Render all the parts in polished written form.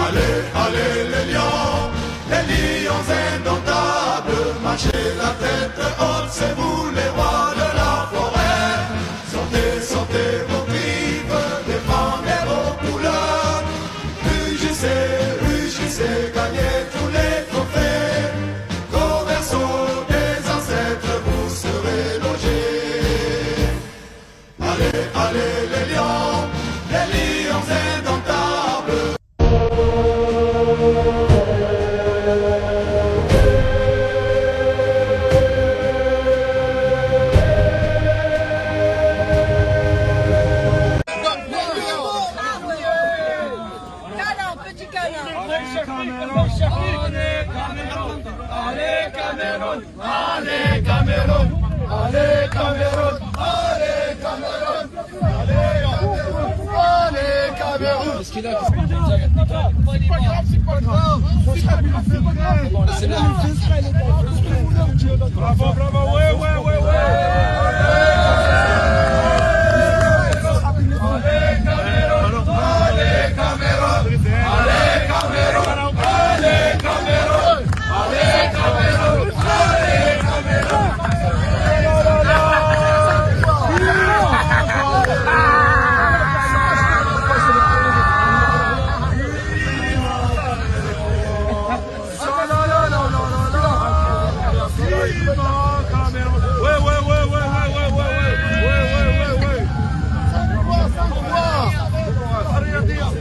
Allez, allez les lions indomptables, marchez la tête haute, c'est vous les rois de la forêt. Sortez, sortez vos griffes, défendez vos couleurs. Rugissez, gagnez tous les trophées. Qu'au berceau des ancêtres vous serez logés. Allez, allez les lions indomptables. Allez Cameroun, allez Cameroun, allez Cameroun, allez Cameroun, allez Cameroun. Qu'est-ce qu'il a? C'est pas grave. Bravo, bravo, ouais.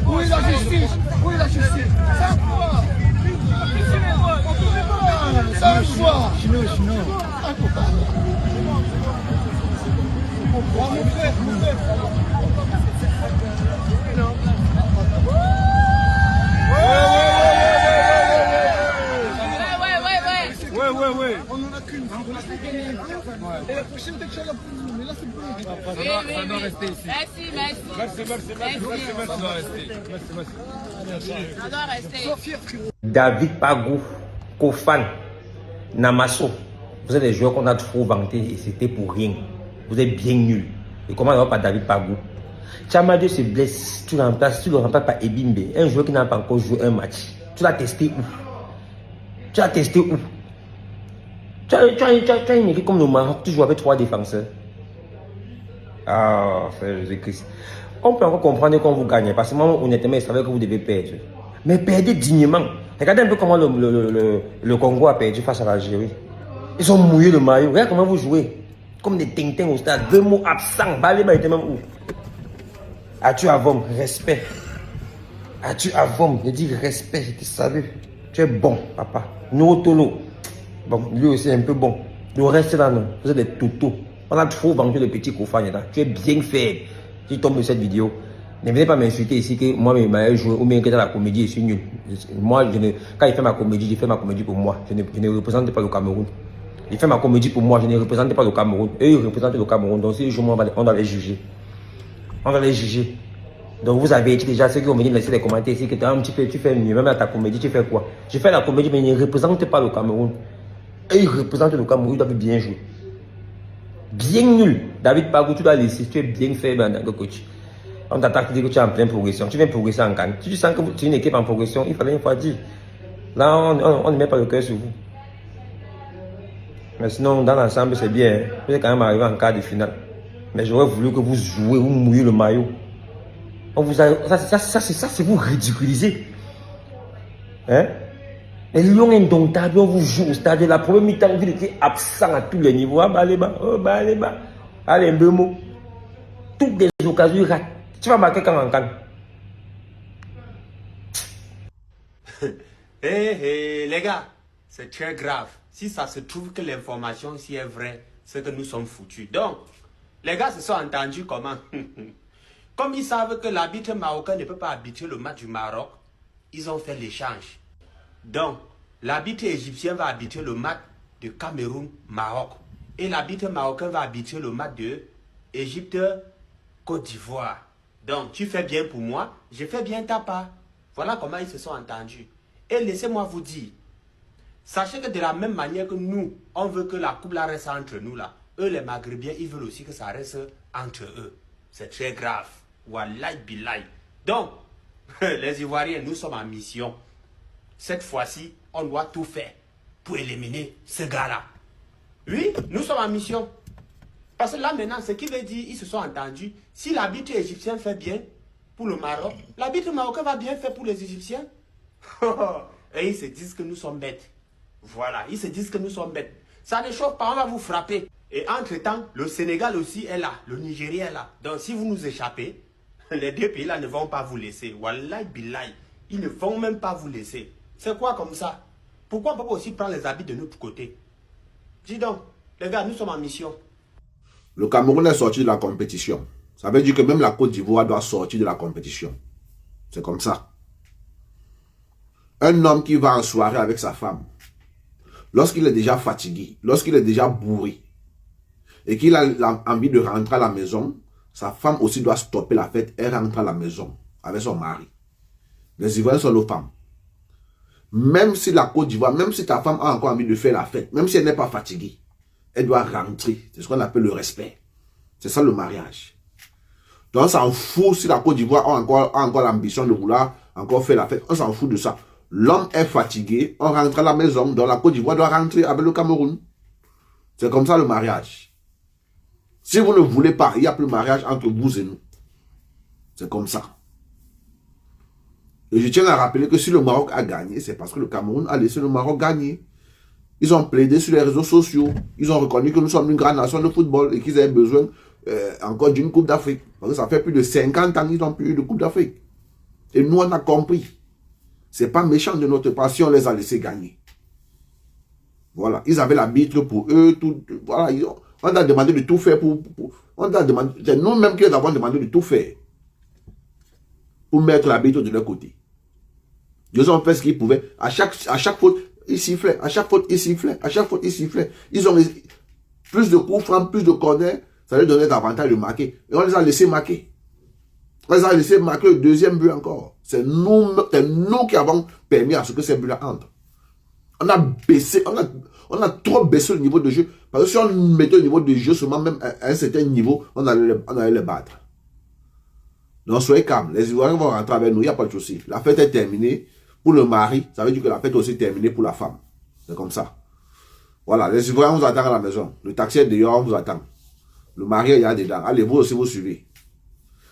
Où est la justice? Où est la justice? 5 fois. 5 fois. Chino. Mon frère. Ouais. On en a qu'une. Et la prochaine, peut-être que la plus. Mais là, c'est bon. Ça doit rester ici. Merci. Ça doit rester. David Pagou, Kofan, Namasso. Vous êtes des joueurs qu'on a trop vantés et c'était pour rien. Vous êtes bien nuls. Et comment on va pas David Pagou? Tchamadou se blesse, tu le remplaces par Ebimbe, un joueur qui n'a pas encore joué un match. Tu l'as testé où? Tu as une équipe comme le Maroc, tu joues avec 3 défenseurs. Ah, frère Jésus-Christ. On peut encore comprendre quand vous gagnez, parce que moi, honnêtement, je savais que vous devez perdre. Mais perdez dignement. Regardez un peu comment le Congo a perdu face à l'Algérie. Ils ont mouillé le maillot. Regarde comment vous jouez. Comme des tintins au stade. 2 mots absents. Baleba était même où? As-tu Avom? Respect. As-tu Avom? Je dis respect, je te salue. Tu es bon, papa. Nootolo. Bon, lui aussi un peu bon. Le reste là, non. Vous êtes des toutous. On a trop vendu le petit Kofan là. Tu es bien fait. Si tu tombes de cette vidéo, ne venez pas m'insulter ici que moi, mes joueur ou bien que dans la comédie, je suis nul. Moi, quand il fait ma comédie, je fais ma comédie pour moi. Je ne représente pas le Cameroun. Il fait ma comédie pour moi, je ne représente pas le Cameroun. Eux, ils représentent le Cameroun. Donc, si je on doit les juger. On doit les juger. Donc, vous avez été déjà ceux qui ont venu laisser des commentaires ici que tu fais mieux. Même dans ta comédie, tu fais quoi? Je fais la comédie, mais ils ne représentent pas le Cameroun. Et ils représentent le Cameroun, ils doivent bien jouer. Bien nul. David Pagou, tu dois laisser, tu es bien fait dans le coach. On t'attaque, tu dis que tu es en pleine progression. Tu viens progresser en Cannes. Si tu sens que tu es une équipe en progression, il fallait une fois dire. Là, on ne met pas le cœur sur vous. Mais sinon, dans l'ensemble, c'est bien. Vous êtes quand même arrivé en quart de finale. Mais j'aurais voulu que vous jouez, vous mouillez le maillot. On vous a, ça c'est vous ridiculiser. Hein? Les lions indomptables, on vous joue au stade. La première mi-temps, vous étiez absent à tous les niveaux. Ah, allez, allez, un peu mot. Toutes les occasions, ratent. Tu vas marquer quand en Cannes. Les gars, c'est très grave. Si ça se trouve que l'information ici est vraie, c'est que nous sommes foutus. Donc, les gars se sont entendus comment? Comme ils savent que l'arbitre marocain ne peut pas arbitrer le match du Maroc, ils ont fait l'échange. Donc, l'arbitre égyptien va arbitrer le match de Cameroun-Maroc. Et l'arbitre marocain va arbitrer le match de Égypte-Côte d'Ivoire. Donc, tu fais bien pour moi, je fais bien ta part. Voilà comment ils se sont entendus. Et laissez-moi vous dire, sachez que de la même manière que nous, on veut que la coupe là reste entre nous là, eux les Maghrébiens, ils veulent aussi que ça reste entre eux. C'est très grave. Wallahi billahi. Donc, Les Ivoiriens, nous sommes en mission. Cette fois-ci, on doit tout faire pour éliminer ce gars-là. Oui, nous sommes en mission. Parce que là maintenant, ce qui veut dire, ils se sont entendus. Si l'arbitre égyptien fait bien pour le Maroc, l'arbitre marocain va bien faire pour les Égyptiens. Et ils se disent que nous sommes bêtes. Voilà, ils se disent que nous sommes bêtes. Ça ne chauffe pas, on va vous frapper. Et entre-temps, le Sénégal aussi est là, le Nigeria est là. Donc si vous nous échappez, les deux pays-là ne vont pas vous laisser. Wallahi billahi, ils ne vont même pas vous laisser. C'est quoi comme ça? Pourquoi on ne peut pas aussi prendre les habits de notre côté? Dis donc, les gars, nous sommes en mission. Le Cameroun est sorti de la compétition. Ça veut dire que même la Côte d'Ivoire doit sortir de la compétition. C'est comme ça. Un homme qui va en soirée avec sa femme, lorsqu'il est déjà fatigué, lorsqu'il est déjà bourré, et qu'il a envie de rentrer à la maison, sa femme aussi doit stopper la fête et rentrer à la maison avec son mari. Les Ivoiriens sont nos femmes. Même si la Côte d'Ivoire, même si ta femme a encore envie de faire la fête, même si elle n'est pas fatiguée, elle doit rentrer. C'est ce qu'on appelle le respect. C'est ça le mariage. Donc on s'en fout si la Côte d'Ivoire a encore l'ambition de vouloir encore faire la fête. On s'en fout de ça. L'homme est fatigué, on rentre à la maison. Donc la Côte d'Ivoire doit rentrer avec le Cameroun. C'est comme ça le mariage. Si vous ne voulez pas, il n'y a plus de mariage entre vous et nous. C'est comme ça. Et je tiens à rappeler que si le Maroc a gagné, c'est parce que le Cameroun a laissé le Maroc gagner. Ils ont plaidé sur les réseaux sociaux. Ils ont reconnu que nous sommes une grande nation de football et qu'ils avaient besoin encore d'une Coupe d'Afrique. Parce que ça fait plus de 50 ans qu'ils n'ont plus eu de Coupe d'Afrique. Et nous, on a compris. C'est pas méchant de notre part si on les a laissés gagner. Voilà. Ils avaient l'arbitre pour eux. Voilà. On a demandé de tout faire c'est nous-mêmes qui avons demandé de tout faire pour mettre l'arbitre de leur côté. Ils ont fait ce qu'ils pouvaient. À chaque faute, ils sifflaient. À chaque faute, ils sifflaient. À chaque faute, ils sifflaient. Ils ont plus de coups francs, plus de corners. Ça leur donnait davantage de marquer. Et on les a laissés marquer. On les a laissés marquer le deuxième but encore. C'est nous qui avons permis à ce que ces buts-là entrent. On a baissé, on a trop baissé le niveau de jeu. Parce que si on mettait le niveau de jeu seulement même à un certain niveau, on allait les battre. Donc soyez calmes. Les Ivoiriens vont rentrer avec nous, il n'y a pas de souci. La fête est terminée. Pour le mari, ça veut dire que la fête est aussi terminée pour la femme. C'est comme ça. Voilà, les Ivoiriens vous attendent à la maison. Le taxi est dehors, on vous attend. Le mari est là dedans. Allez, vous aussi, vous suivez.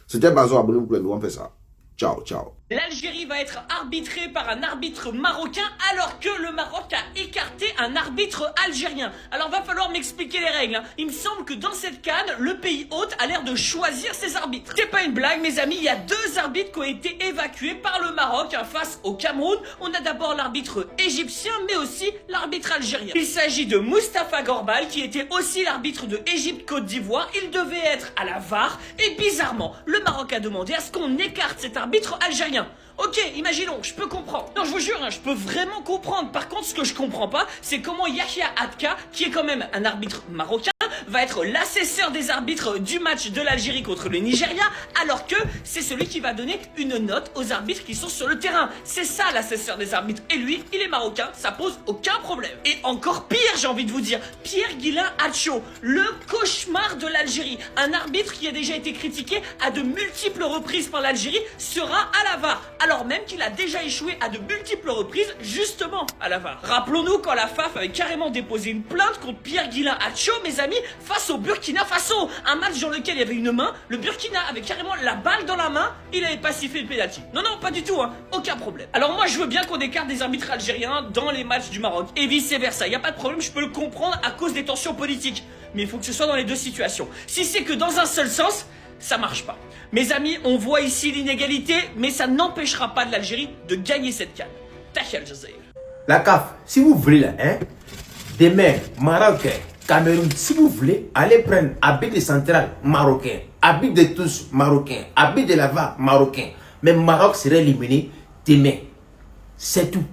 C'était Bazo, abonnez-vous pour les nouveaux, on fait ça. Ciao, ciao. L'Algérie va être arbitrée par un arbitre marocain alors que le Maroc a écarté un arbitre algérien. Alors va falloir m'expliquer les règles. Il me semble que dans cette CAN, le pays hôte a l'air de choisir ses arbitres. C'est pas une blague mes amis, il y a 2 arbitres qui ont été évacués par le Maroc face au Cameroun. On a d'abord l'arbitre égyptien mais aussi l'arbitre algérien. Il s'agit de Moustapha Gorbal qui était aussi l'arbitre de Égypte-Côte d'Ivoire. Il devait être à la VAR et bizarrement, le Maroc a demandé à ce qu'on écarte cet arbitre algérien. Ok, imaginons, je peux comprendre. Non, je vous jure, je peux vraiment comprendre. Par contre, ce que je comprends pas, c'est comment Yahya Atka, qui est quand même un arbitre marocain, va être l'assesseur des arbitres du match de l'Algérie contre le Nigeria, alors que c'est celui qui va donner une note aux arbitres qui sont sur le terrain. C'est ça l'assesseur des arbitres. Et lui, il est marocain, ça pose aucun problème. Et encore pire, j'ai envie de vous dire, Pierre-Guilain Hatcho, le cauchemar de l'Algérie. Un arbitre qui a déjà été critiqué à de multiples reprises par l'Algérie sera à la VAR. Alors même qu'il a déjà échoué à de multiples reprises justement à la VAR. Rappelons-nous quand la FAF avait carrément déposé une plainte contre Pierre-Guilain Hatcho, mes amis, face au Burkina Faso. Un match dans lequel il y avait une main, le Burkina avait carrément la balle dans la main, il n'avait pas sifflé le pénalty. Non, non, pas du tout, hein, aucun problème. Alors moi je veux bien qu'on écarte des arbitres algériens dans les matchs du Maroc, et vice versa, il n'y a pas de problème, je peux le comprendre à cause des tensions politiques. Mais il faut que ce soit dans les deux situations. Si c'est que dans un seul sens, ça marche pas. Mes amis, on voit ici l'inégalité, mais ça n'empêchera pas de l'Algérie de gagner cette CAN. Tahia Al Jazeera. La CAF, si vous voulez là, hein, demain, Maroc, Cameroun, si vous voulez, allez prendre arbitre central marocain, arbitre de tous marocain, arbitre de la VAR marocain. Mais Maroc serait éliminé demain. C'est tout.